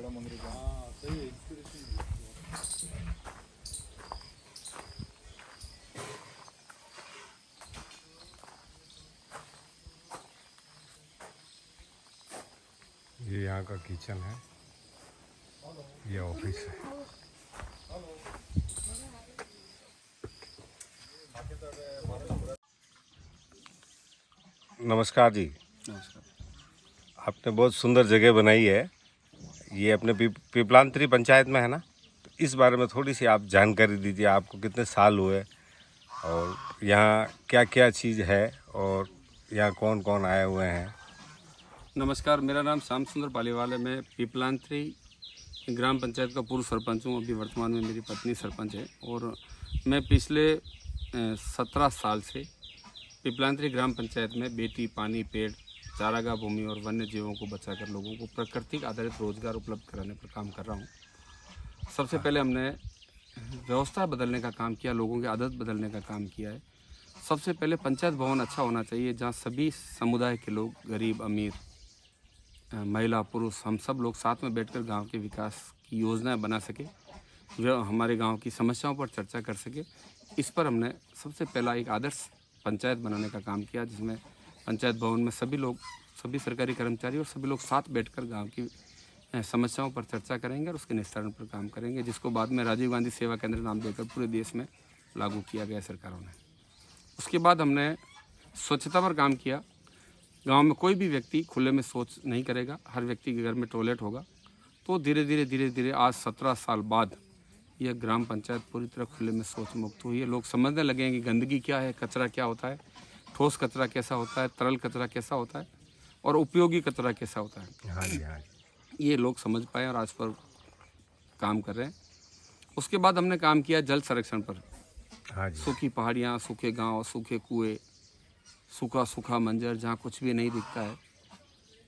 ये यहाँ का किचन है, ये ऑफिस है। नमस्कार जी। नमस्कार। आपने बहुत सुंदर जगह बनाई है, ये अपने पिपलांतरी पंचायत में है ना? तो इस बारे में थोड़ी सी आप जानकारी दीजिए। आपको कितने साल हुए और यहाँ क्या क्या चीज़ है और यहाँ कौन कौन आए हुए हैं? नमस्कार, मेरा नाम श्याम सुंदर पालीवाल है। मैं पिपलांतरी ग्राम पंचायत का पूर्व सरपंच हूँ। अभी वर्तमान में मेरी पत्नी सरपंच है और मैं पिछले 17 साल से पिपलांतरी ग्राम पंचायत में बेटी, पानी, पेड़, चारागाह भूमि और वन्य जीवों को बचाकर लोगों को प्राकृतिक आधारित रोजगार उपलब्ध कराने पर काम कर रहा हूँ। सबसे पहले हमने व्यवस्था बदलने का काम किया, लोगों की आदत बदलने का काम किया है। सबसे पहले पंचायत भवन अच्छा होना चाहिए जहाँ सभी समुदाय के लोग, गरीब, अमीर, महिला, पुरुष, हम सब लोग साथ में बैठकर गांव के विकास की योजनाएं बना सके, वह हमारे गांव की समस्याओं पर चर्चा कर सके। इस पर हमने सबसे पहला एक आदर्श पंचायत बनाने का काम किया, जिसमें पंचायत भवन में सभी लोग, सभी सरकारी कर्मचारी और सभी लोग साथ बैठकर गांव की समस्याओं पर चर्चा करेंगे और उसके निस्तारण पर काम करेंगे, जिसको बाद में राजीव गांधी सेवा केंद्र नाम देकर पूरे देश में लागू किया गया सरकारों ने। उसके बाद हमने स्वच्छता पर काम किया। गांव में कोई भी व्यक्ति खुले में शौच नहीं करेगा, हर व्यक्ति के घर में टॉयलेट होगा। तो धीरे धीरे आज 17 साल बाद यह ग्राम पंचायत पूरी तरह खुले में शौच मुक्त हुई है। लोग समझने लगे हैं कि गंदगी क्या है, कचरा क्या होता है, ठोस कचरा कैसा होता है, तरल कचरा कैसा होता है और उपयोगी कचरा कैसा होता है। हाँ जी, हाँ जी। ये लोग समझ पाए और आज पर काम कर रहे हैं। उसके बाद हमने काम किया जल संरक्षण पर। हाँ जी। सूखी पहाड़ियाँ, सूखे गाँव, सूखे कुएँ, सूखा मंजर, जहाँ कुछ भी नहीं दिखता है,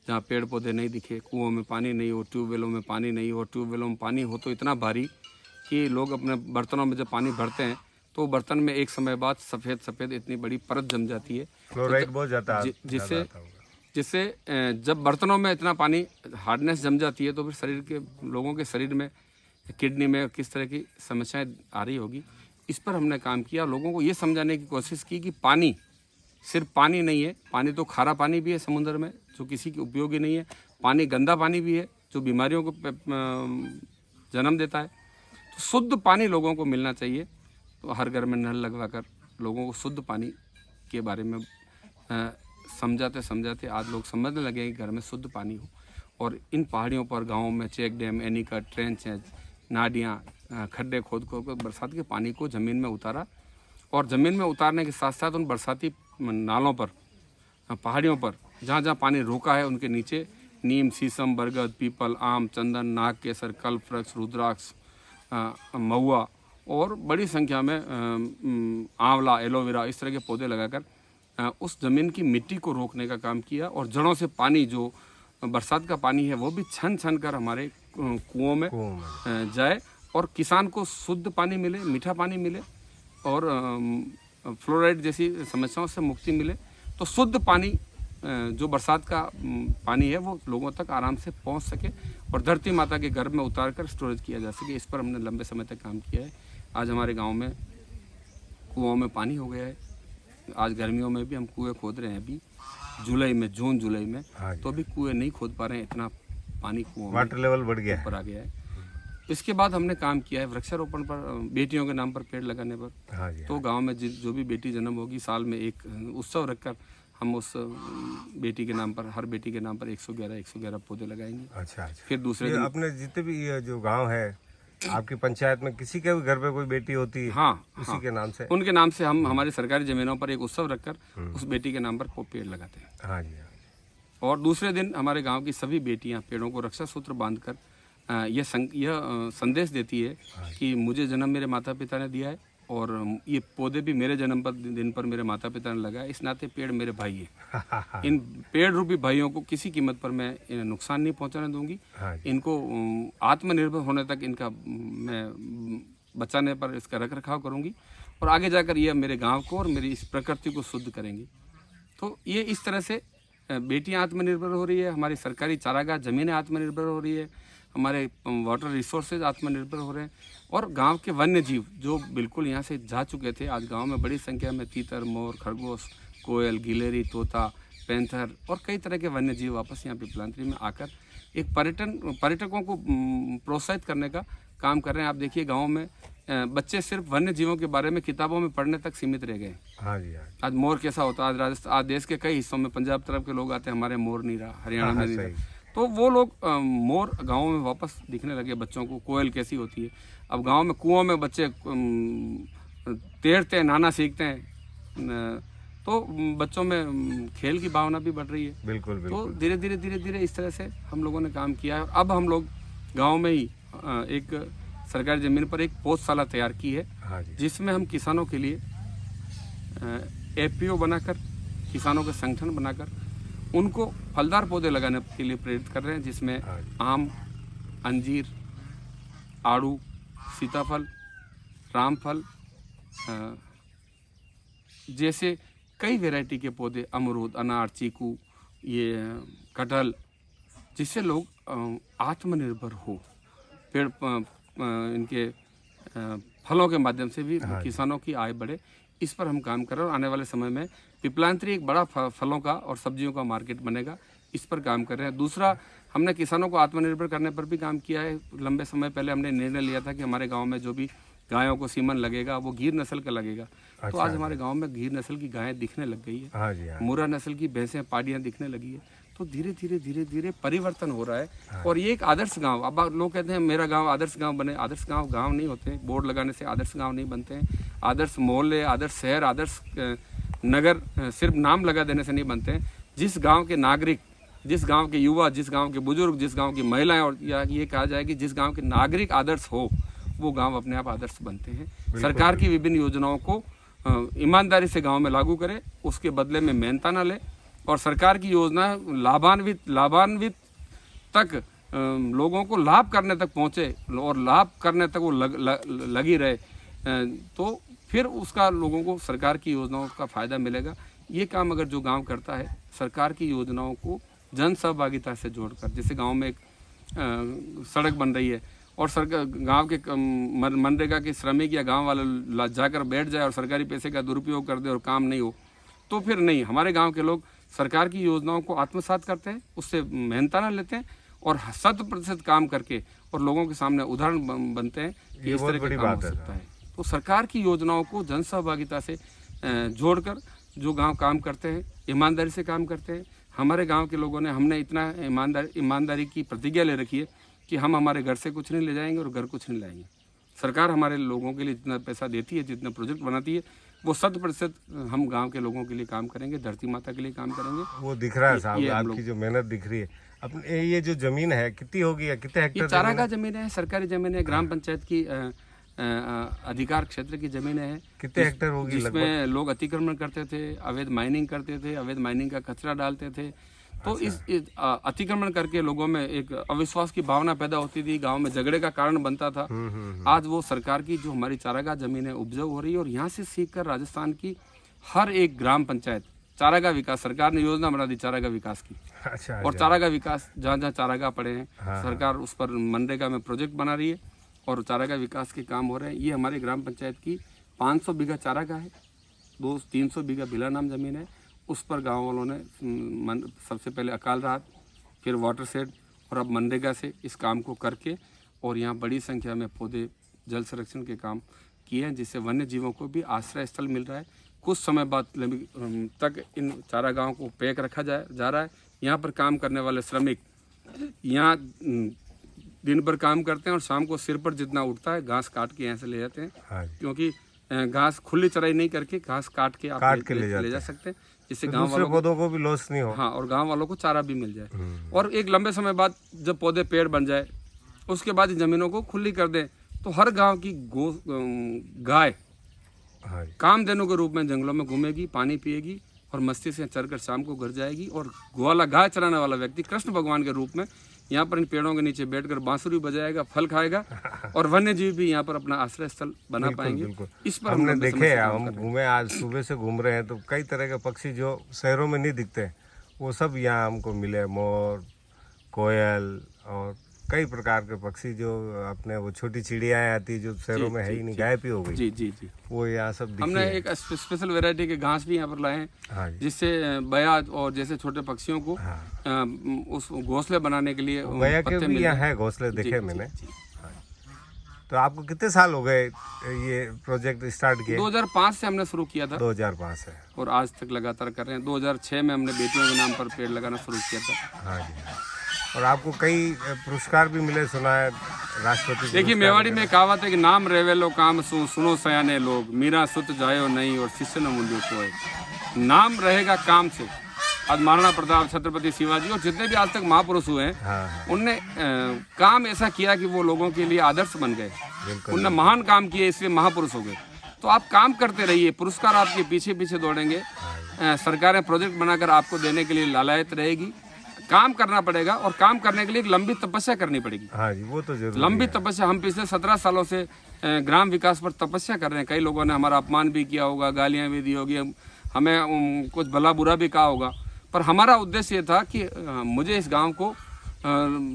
जहाँ पेड़ पौधे नहीं दिखे, कुओं में पानी नहीं हो, ट्यूबवेलों में पानी नहीं हो, ट्यूबवेलों में पानी हो तो इतना भारी कि लोग अपने बर्तनों में जब पानी भरते हैं तो बर्तन में एक समय बाद सफ़ेद इतनी बड़ी परत जम जाती है, फ्लोराइड बहुत जाता है, जिससे जब बर्तनों में इतना पानी हार्डनेस जम जाती है तो फिर शरीर के लोगों के शरीर में, किडनी में किस तरह की समस्याएं आ रही होगी। इस पर हमने काम किया, लोगों को ये समझाने की कोशिश की कि पानी सिर्फ पानी नहीं है, पानी तो खारा पानी भी है समुद्र में जो किसी की उपयोगी नहीं है, पानी गंदा पानी भी है जो बीमारियों को जन्म देता है। तो शुद्ध पानी लोगों को मिलना चाहिए। तो हर घर में नल लगवाकर लोगों को शुद्ध पानी के बारे में समझाते आज लोग समझने लगे हैं कि घर में शुद्ध पानी हो। और इन पहाड़ियों पर, गाँवों में चेक डैम, एनीकट, ट्रेंच, नालियाँ, खड्डे खोद बरसात के पानी को ज़मीन में उतारा और ज़मीन में उतारने के साथ साथ उन बरसाती नालों पर, पहाड़ियों पर जहाँ जहाँ पानी रोका है उनके नीचे नीम, शीशम, बरगद, पीपल, आम, चंदन, नाग केसर, कल्प वृक्ष, रुद्राक्ष, महुआ और बड़ी संख्या में आंवला, एलोवेरा, इस तरह के पौधे लगाकर उस ज़मीन की मिट्टी को रोकने का काम किया। और जड़ों से पानी, जो बरसात का पानी है, वो भी छन कर हमारे कुओं में जाए और किसान को शुद्ध पानी मिले, मीठा पानी मिले और फ्लोराइड जैसी समस्याओं से मुक्ति मिले। तो शुद्ध पानी, जो बरसात का पानी है, वो लोगों तक आराम से पहुंच सके और धरती माता के गर्भ में उतार कर स्टोरेज किया जा सके। इस पर हमने लंबे समय तक काम किया है। आज हमारे गांव में कुओं में पानी हो गया है। आज गर्मियों में भी हम कुएं खोद रहे हैं। अभी जून जुलाई में तो अभी कुएं नहीं खोद पा रहे हैं, इतना पानी कुओं में वाटर लेवल बढ़ गया ऊपर आ गया है। इसके बाद हमने काम किया है वृक्षारोपण पर, बेटियों के नाम पर पेड़ लगाने पर। हाँ जी, तो गांव में जो भी बेटी जन्म होगी, साल में एक उत्सव रखकर हम उस बेटी के नाम पर, हर बेटी के नाम पर 111 पौधे लगाएंगे। अच्छा। फिर दूसरे दिन अपने जितने भी ये जो गांव है आपकी पंचायत में, किसी के भी घर पे कोई बेटी होती है, उसी के नाम से, उनके नाम से हम हमारी सरकारी जमीनों पर एक उत्सव रखकर उस बेटी के नाम पर पेड़ लगाते हैं। हाँ जी। और दूसरे दिन हमारे गाँव की सभी बेटियाँ पेड़ों को रक्षा सूत्र बांधकर यह संदेश देती है कि मुझे जन्म मेरे माता पिता ने दिया है और ये पौधे भी मेरे जन्म पर दिन पर मेरे माता पिता ने लगाया, इस नाते पेड़ मेरे भाई है। इन पेड़ रूपी भाइयों को किसी कीमत पर मैं इन्हें नुकसान नहीं पहुंचाने दूंगी। इनको आत्मनिर्भर होने तक इनका मैं बचाने पर इसका रख रखाव करूंगी और आगे जाकर ये मेरे गाँव को और मेरी इस प्रकृति को शुद्ध करेंगी। तो ये इस तरह से बेटियाँ आत्मनिर्भर हो रही है, हमारी सरकारी चारागाह ज़मीनें आत्मनिर्भर हो रही है, हमारे वाटर रिसोर्सेज आत्मनिर्भर हो रहे हैं, और गांव के वन्य जीव जो बिल्कुल यहाँ से जा चुके थे, आज गांव में बड़ी संख्या में तीतर, मोर, खरगोश, कोयल, गिलहरी, तोता, पैंथर और कई तरह के वन्य जीव वापस यहाँ पिपलांत्री में आकर एक पर्यटकों को प्रोत्साहित करने का काम कर रहे हैं। आप देखिए गाँव में बच्चे सिर्फ वन्य जीवों के बारे में किताबों में पढ़ने तक सीमित रह गए। हाँ जी, हाँ। आज मोर कैसा होता है, आज राजस्थान, आज देश के कई हिस्सों में, पंजाब तरफ के लोग आते हैं, हमारे मोर नहीं रहा, हरियाणा में नहीं रहा, तो वो लोग मोर गाँव में वापस दिखने लगे बच्चों को। कोयल कैसी होती है, अब गाँव में कुओं में बच्चे तैरते हैं, नहाना सीखते हैं, तो बच्चों में खेल की भावना भी बढ़ रही है। बिल्कुल तो धीरे धीरे इस तरह से हम लोगों ने काम किया है। अब हम लोग गाँव में ही एक सरकारी ज़मीन पर एक पौधशाला तैयार की है। हाँ जी। जिसमें हम किसानों के लिए एफपीओ बनाकर, किसानों के संगठन बनाकर उनको फलदार पौधे लगाने के लिए प्रेरित कर रहे हैं, जिसमें आम, अंजीर, आड़ू, सीताफल, रामफल जैसे कई वैरायटी के पौधे, अमरूद, अनार, चीकू, ये कटहल, जिससे लोग आत्मनिर्भर हो, पेड़ इनके फलों के माध्यम से भी किसानों की आय बढ़े, इस पर हम काम कर रहे हैं। और आने वाले समय में पिपलांत्री एक बड़ा फलों का और सब्जियों का मार्केट बनेगा, इस पर काम कर रहे हैं। दूसरा, हमने किसानों को आत्मनिर्भर करने पर भी काम किया है। लंबे समय पहले हमने निर्णय लिया था कि हमारे गांव में जो भी गायों को सीमन लगेगा वो गिर नस्ल का लगेगा। तो आज हमारे गांव में गिर नस्ल की गायें दिखने लग गई है। हाँ जी, हाँ। मुर्रा नस्ल की भैंसें, पाड़ियाँ दिखने लगी है। तो धीरे धीरे परिवर्तन हो रहा है। और ये एक आदर्श गांव, अब लोग कहते हैं मेरा गांव आदर्श गांव बने। आदर्श गांव नहीं होते, बोर्ड लगाने से आदर्श गांव नहीं बनते हैं। आदर्श मोहल्ले, आदर्श शहर, आदर्श नगर सिर्फ नाम लगा देने से नहीं बनते हैं। जिस गांव के नागरिक, जिस गांव के युवा, जिस गांव के बुजुर्ग, जिस गांव की महिलाएं, और या ये कहा जाए कि जिस गांव के नागरिक आदर्श हो, वो गांव अपने आप आदर्श बनते हैं। सरकार की विभिन्न योजनाओं को ईमानदारी से गांव में लागू करे, उसके बदले में मेहनता न ले, और सरकार की योजना लाभान्वित तक लोगों को लाभ करने तक पहुंचे और लाभ करने तक वो लगी रहे, तो फिर उसका लोगों को सरकार की योजनाओं का फायदा मिलेगा। ये काम अगर जो गांव करता है, सरकार की योजनाओं को जन सहभागिता से जोड़कर, जैसे गांव में एक सड़क बन रही है और सरकार गांव के मनरेगा के श्रमिक या गांव वाले जाकर बैठ जाए और सरकारी पैसे का दुरुपयोग कर दे और काम नहीं हो, तो फिर नहीं। हमारे गांव के लोग सरकार की योजनाओं को आत्मसात करते हैं, उससे मेहनताना लेते हैं और 100% काम करके और लोगों के सामने उदाहरण बनते हैं कि इस तरह का काम हो सकता है। तो सरकार की योजनाओं को जन सहभागिता से जोड़कर जो गांव काम करते हैं, ईमानदारी से काम करते हैं। हमारे गांव के लोगों ने, हमने इतना ईमानदारी की प्रतिज्ञा ले रखी है कि हम हमारे घर से कुछ नहीं ले जाएंगे और घर कुछ नहीं लाएंगे। सरकार हमारे लोगों के लिए जितना पैसा देती है, जितने प्रोजेक्ट बनाती है, वो 100% हम गांव के लोगों के लिए काम करेंगे, धरती माता के लिए काम करेंगे। वो दिख रहा है साहब, आपकी जो मेहनत दिख रही है। अपने ये जो जमीन है कितनी होगी या कितने हेक्टेयर? ये चारागाह जमीन है, सरकारी जमीन है, ग्राम पंचायत की अधिकार क्षेत्र की जमीनें हैं। कितने हेक्टेयर होगी? जिसमें लोग अतिक्रमण करते थे, अवैध माइनिंग करते थे, अवैध माइनिंग का कचरा डालते थे। तो इस अतिक्रमण करके लोगों में एक अविश्वास की भावना पैदा होती थी, गांव में झगड़े का कारण बनता था। आज वो सरकार की जो हमारी चारागाह जमीन है उपजाऊ हो रही है, और यहाँ से सीखकर राजस्थान की हर एक ग्राम पंचायत चारागाह विकास, सरकार ने योजना बना दी चारागाह विकास की। अच्छा, और चारागाह विकास, जहाँ जहाँ चारागाह पड़े हैं, सरकार उस पर मनरेगा में प्रोजेक्ट बना रही है और चारागाह विकास के काम हो रहे हैं। ये हमारे ग्राम पंचायत की 500 बीघा चारागाह है, 200-300 बीघा बिला नाम जमीन है। उस पर गांव वालों ने सबसे पहले अकाल राहत, फिर वाटर शेड और अब मनरेगा से इस काम को करके और यहाँ बड़ी संख्या में पौधे, जल संरक्षण के काम किए हैं, जिससे वन्य जीवों को भी आश्रय स्थल मिल रहा है। कुछ समय बाद तक इन चारागाहों को पैक रखा जा रहा है। यहाँ पर काम करने वाले श्रमिक यहाँ दिन भर काम करते हैं और शाम को सिर पर जितना उठता है घास काट के यहाँ से ले जाते हैं। क्योंकि घास खुली चराई नहीं करके घास काट के आप ले जा सकते हैं, जिससे गांव वालों पौधों को भी लॉस नहीं हो। हाँ, और गांव वालों को चारा भी मिल जाए। और एक लंबे समय बाद जब पौधे पेड़ बन जाए, उसके बाद जमीनों को खुली कर दें, तो हर गांव की गाय कामधेनु के रूप में जंगलों में घूमेगी, पानी पिएगी और मस्ती से चरकर शाम को घर जाएगी। और ग्वाला, गाय चराने वाला व्यक्ति कृष्ण भगवान के रूप में यहाँ पर इन पेड़ों के नीचे बैठकर बांसुरी बजाएगा, फल खाएगा और वन्य जीव भी यहाँ पर अपना आश्रय स्थल बना पाएंगे। इस पर हमने देखे, हम घूमे, आज सुबह से घूम रहे हैं, तो कई तरह के पक्षी जो शहरों में नहीं दिखते वो सब यहाँ हमको मिले। मोर, कोयल और कई प्रकार के पक्षी जो अपने वो छोटी चिड़ियाँ आती जो शहरों में है ही नहीं, गायब ही हो गई, जी जी जी। वो यहाँ सब दिखी हमने है। एक स्पेशल वैरायटी के घास भी यहाँ पर लाए हैं, हाँ जी। जिससे बयाज और जैसे छोटे पक्षियों को हाँ। उस घोंसले बनाने के लिए गया के पत्ते भी मिल यहाँ जाएं। है घोंसले, जी, देखे जी, मैंने। जी। तो आपको कितने साल हो गए ये प्रोजेक्ट स्टार्ट किए? 2005 से हमने शुरू किया था 2005 से। और आज तक लगातार कर रहे हैं। 2006 में हमने बेटियों के नाम पर पेड़ लगाना शुरू किया था। हाँ जी, हाँ। और आपको कई पुरस्कार भी मिले, सुना है, राष्ट्रपति देखिए, पुरस्कार मेवाड़ी वगैरह। में कहावत है कि नाम रेवेलो काम सुनो सयाने लोग, मीरा सुत जायो नहीं और शिष्य न मूल्य कोय। नाम रहेगा काम से। आज महाराणा प्रताप, छत्रपति शिवाजी और जितने भी आज तक महापुरुष हुए हैं, हाँ हाँ, उनने काम ऐसा किया कि वो लोगों के लिए आदर्श बन गए। बिल्कुल। उनने महान काम किए, इसलिए महापुरुष हो गए। तो आप काम करते रहिए, पुरस्कार आपके पीछे पीछे दौड़ेंगे। सरकारें प्रोजेक्ट बनाकर आपको देने के लिए लालायत रहेगी। काम करना पड़ेगा और काम करने के लिए एक लंबी तपस्या करनी पड़ेगी। हाँ जी, वो तो जरूर। लंबी तपस्या। हम पिछले 17 सालों से ग्राम विकास पर तपस्या कर रहे हैं। कई लोगों ने हमारा अपमान भी किया होगा, गालियां भी दी होगी, हमें कुछ भला बुरा भी कहा होगा, पर हमारा उद्देश्य ये था कि मुझे इस गांव को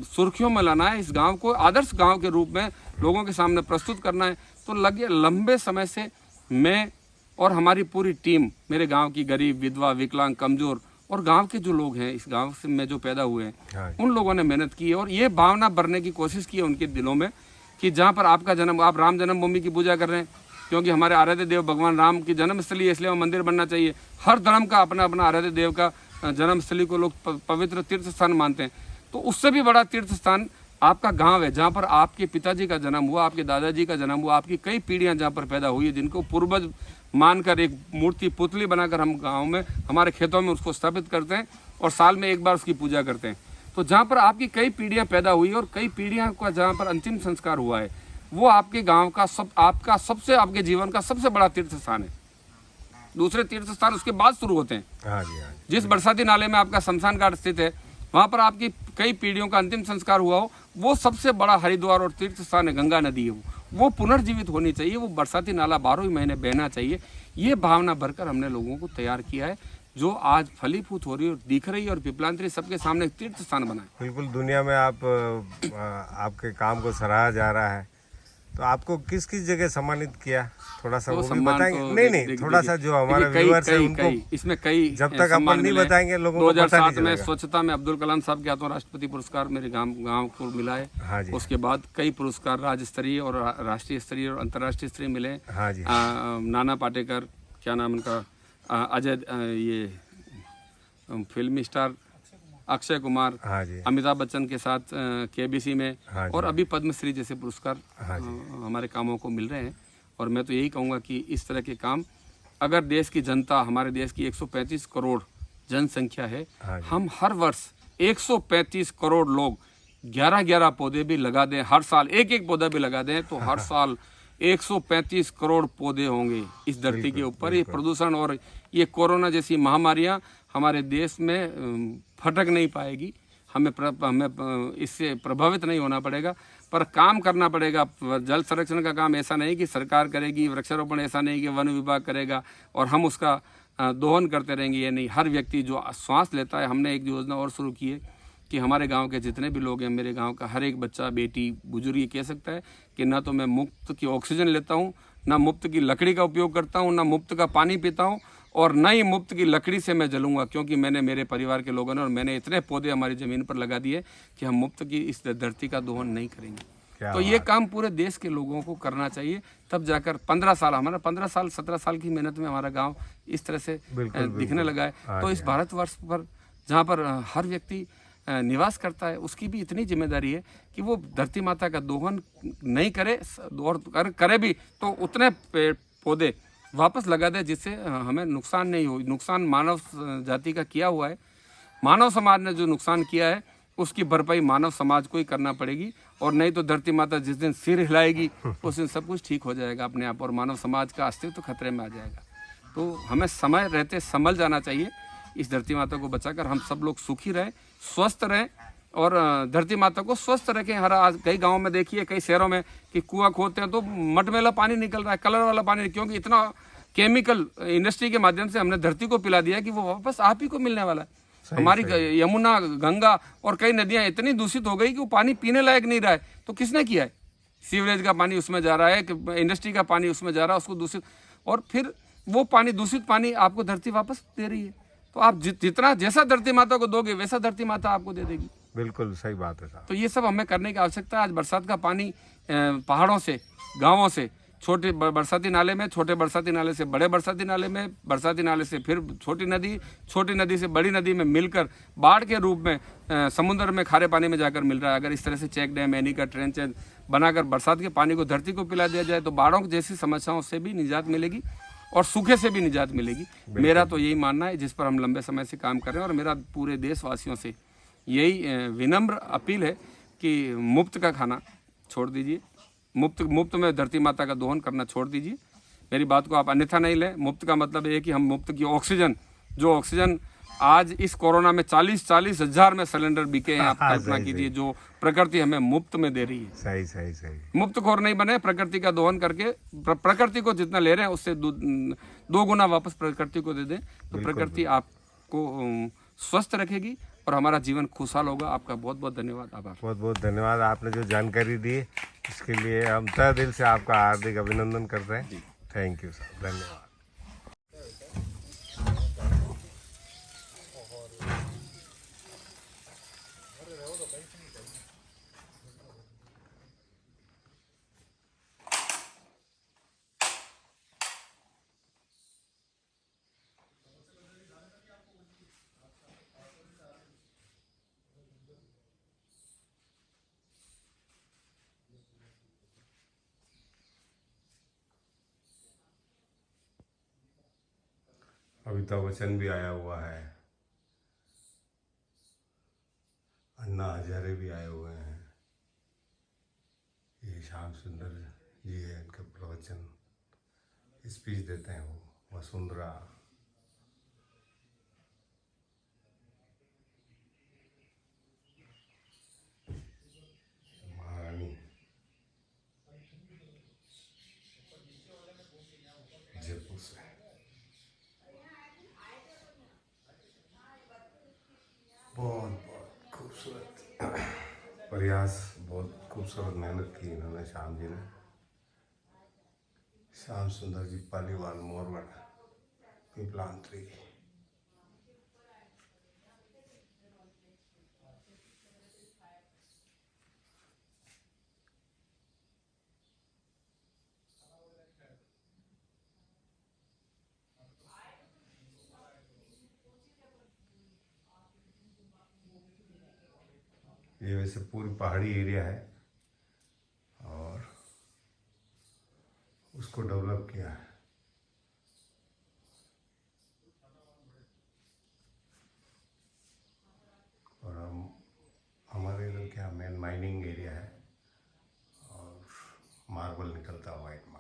सुर्खियों में लाना है, इस गांव को आदर्श गांव के रूप में लोगों के सामने प्रस्तुत करना है। तो लंबे समय से मैं और हमारी पूरी टीम, मेरे गांव की गरीब, विधवा, विकलांग, कमजोर और गांव के जो लोग हैं, इस गांव से में जो पैदा हुए हैं, हाँ, उन लोगों ने मेहनत की है और ये भावना भरने की कोशिश की है उनके दिलों में कि जहाँ पर आपका जन्म, आप राम जन्मभूमि की पूजा कर रहे हैं, क्योंकि हमारे आराध्य देव भगवान राम की जन्मस्थली है, इसलिए वो मंदिर बनना चाहिए। हर धर्म का अपना अपना आराध्य देव का जन्मस्थली को लोग पवित्र तीर्थ स्थान मानते हैं। तो उससे भी बड़ा तीर्थ स्थान आपका गांव है, जहाँ पर आपके पिताजी का जन्म हुआ, आपके दादाजी का जन्म हुआ, आपकी कई पीढ़ियां जहाँ पर पैदा हुई है, जिनको पूर्वज मानकर एक मूर्ति, पुतली बनाकर हम गांव में, हमारे खेतों में उसको स्थापित करते हैं और साल में एक बार उसकी पूजा करते हैं। तो जहाँ पर आपकी कई पीढ़ियां पैदा हुई और कई पीढ़ियां का जहाँ पर अंतिम संस्कार हुआ है, वो आपके गाँव का आपके जीवन का सबसे बड़ा तीर्थ स्थान है। दूसरे तीर्थ स्थान उसके बाद शुरू होते हैं। हाँ जी, हाँ जी। जिस बरसाती नाले में आपका शमशान घाट स्थित है, वहाँ पर आपकी कई पीढ़ियों का अंतिम संस्कार हुआ हो, वो सबसे बड़ा हरिद्वार और तीर्थ स्थान है, गंगा नदी है। वो पुनर्जीवित होनी चाहिए, वो बरसाती नाला 12 ही महीने बहना चाहिए। ये भावना भरकर हमने लोगों को तैयार किया है, जो आज फलीभूत हो रही है और दिख रही है और पिपलांतरी सबके सामने एक तीर्थ स्थान बना है। बिल्कुल, दुनिया में आपके काम को सराहा जा रहा है। तो आपको किस किस जगह सम्मानित किया, थोड़ा सा वो भी बताएंगे? नहीं, थोड़ा सा जो हमारे व्यूअर्स हैं उनको, इसमें कई जब तक अपन नहीं बताएंगे लोगों को पता नहीं 2007 में चलेगा। स्वच्छता में अब्दुल कलाम साहब के हाथों राष्ट्रपति पुरस्कार मेरे गांव को मिला है। हाँ जी, उसके बाद कई पुरस्कार राज्य स्तरीय और राष्ट्रीय स्तरीय और अंतर्राष्ट्रीय स्तरीय मिले। हाँ जी, नाना पाटेकर, क्या नाम उनका, अजय, ये फिल्मी स्टार अक्षय कुमार, हाँ जी, अमिताभ बच्चन के साथ केबीसी में, हाँ जी, और अभी पद्मश्री जैसे पुरस्कार हाँ जी, हमारे कामों को मिल रहे हैं। और मैं तो यही कहूँगा कि इस तरह के काम, अगर देश की जनता, हमारे देश की 135 करोड़ जनसंख्या है, हाँ जी, हम हर वर्ष 135 करोड़ लोग 11-11 पौधे भी लगा दें, हर साल एक एक पौधा भी लगा दें, तो हर साल 135 करोड़ पौधे होंगे इस धरती के ऊपर। ये प्रदूषण और ये कोरोना जैसी महामारियां हमारे देश में फटक नहीं पाएगी। हमें इससे प्रभावित नहीं होना पड़ेगा, पर काम करना पड़ेगा। जल संरक्षण का काम ऐसा नहीं कि सरकार करेगी, वृक्षारोपण ऐसा नहीं कि वन विभाग करेगा और हम उसका दोहन करते रहेंगे। ये नहीं, हर व्यक्ति जो श्वास लेता है, हमने एक योजना और शुरू की है कि हमारे गांव के जितने भी लोग हैं, मेरे गांव का हर एक बच्चा, बेटी, बुजुर्ग ये कह सकता है कि ना तो मैं मुफ्त की ऑक्सीजन लेता हूँ, ना मुफ्त की लकड़ी का उपयोग करता हूँ, ना मुफ्त का पानी पीता हूँ, और न ही मुफ्त की लकड़ी से मैं जलूंगा, क्योंकि मैंने, मेरे परिवार के लोगों ने और मैंने इतने पौधे हमारी ज़मीन पर लगा दिए कि हम मुफ्त की इस धरती का दोहन नहीं करेंगे। तो ये काम पूरे देश के लोगों को करना चाहिए, तब जाकर 15 साल, हमारा 15 साल 17 साल की मेहनत में हमारा गांव इस तरह से दिखने लगा है। तो इस भारतवर्ष पर, जहाँ पर हर व्यक्ति निवास करता है, उसकी भी इतनी जिम्मेदारी है कि वो धरती माता का दोहन नहीं करे, और करे भी तो उतने पेड़ पौधे वापस लगा दे जिससे हमें नुकसान नहीं हो। नुकसान मानव जाति का किया हुआ है, मानव समाज ने जो नुकसान किया है उसकी भरपाई मानव समाज को ही करना पड़ेगी, और नहीं तो धरती माता जिस दिन सिर हिलाएगी उस दिन सब कुछ ठीक हो जाएगा अपने आप, और मानव समाज का अस्तित्व तो खतरे में आ जाएगा। तो हमें समय रहते संभल जाना चाहिए, इस धरती माता को बचाकर हम सब लोग सुखी रहें, स्वस्थ रहें और धरती माता को स्वस्थ रखें। हर आज कई गाँव में देखिए, कई शहरों में कि कुआं खोदते हैं तो मटमैला पानी निकल रहा है, कलर वाला पानी, क्योंकि इतना केमिकल इंडस्ट्री के माध्यम से हमने धरती को पिला दिया कि वो वापस आप ही को मिलने वाला है। हमारी यमुना, गंगा और कई नदियां इतनी दूषित हो गई कि वो पानी पीने लायक नहीं रहा है। तो किसने किया है? सीवरेज का पानी उसमें जा रहा है, कि इंडस्ट्री का पानी उसमें जा रहा है, उसको दूषित, और फिर वो पानी, दूषित पानी आपको धरती वापस दे रही है। तो आप जितना जैसा धरती माता को दोगे वैसा धरती माता आपको दे देगी। बिल्कुल सही बात है साहब। तो ये सब हमें करने की आवश्यकता है। आज बरसात का पानी पहाड़ों से, गांवों से, छोटे बरसाती नाले में, छोटे बरसाती नाले से बड़े बरसाती नाले में, बरसाती नाले से फिर छोटी नदी से बड़ी नदी में मिलकर बाढ़ के रूप में समुद्र में, खारे पानी में जाकर मिल रहा है। अगर इस तरह से चेक डैम, एनीकट, ट्रेंच बनाकर बरसात के पानी को धरती को पिला दिया जाए तो बाढ़ों जैसी समस्याओं से भी निजात मिलेगी और सूखे से भी निजात मिलेगी। मेरा तो यही मानना है, जिस पर हम लंबे समय से काम कर रहे हैं। और मेरा पूरे देशवासियों से यही विनम्र अपील है कि मुफ्त का खाना छोड़ दीजिए, मुफ्त में धरती माता का दोहन करना छोड़ दीजिए। मेरी बात को आप अन्यथा नहीं लें। मुफ्त का मतलब ये है कि हम मुफ्त की ऑक्सीजन, जो ऑक्सीजन आज इस कोरोना में 40 हज़ार में सिलेंडर बिके हैं, आप कल्पना कीजिए, जो प्रकृति हमें मुफ्त में दे रही है। सही सही सही। मुफ्त खोर नहीं बने, प्रकृति का दोहन करके प्रकृति को जितना ले रहे हैं उससे दो गुना वापस प्रकृति को दे दें, तो प्रकृति आपको स्वस्थ रखेगी और हमारा जीवन खुशहाल होगा। आपका बहुत बहुत धन्यवाद, आभार। बहुत बहुत धन्यवाद। आपने जो जानकारी दी इसके लिए हम तहे दिल से आपका हार्दिक अभिनंदन करते हैं। थैंक यू सर, धन्यवाद। अमिताभ बच्चन भी आया हुआ है, अन्ना हजारे भी आए हुए हैं। ये श्याम सुंदर जी है, इनका प्रवचन स्पीच देते हैं वो वसुंधरा। महारानी जयपुर से। बहुत खूबसूरत प्रयास, बहुत खूबसूरत मेहनत की इन्होंने, श्याम जी ने। श्याम सुंदर जी पालीवाल, मोरवट, पीपलांत्री। ये वैसे पूरी पहाड़ी एरिया है और उसको डेवलप किया है। और हमारे इधर क्या मेन माइनिंग एरिया है और मार्बल निकलता है वाइट।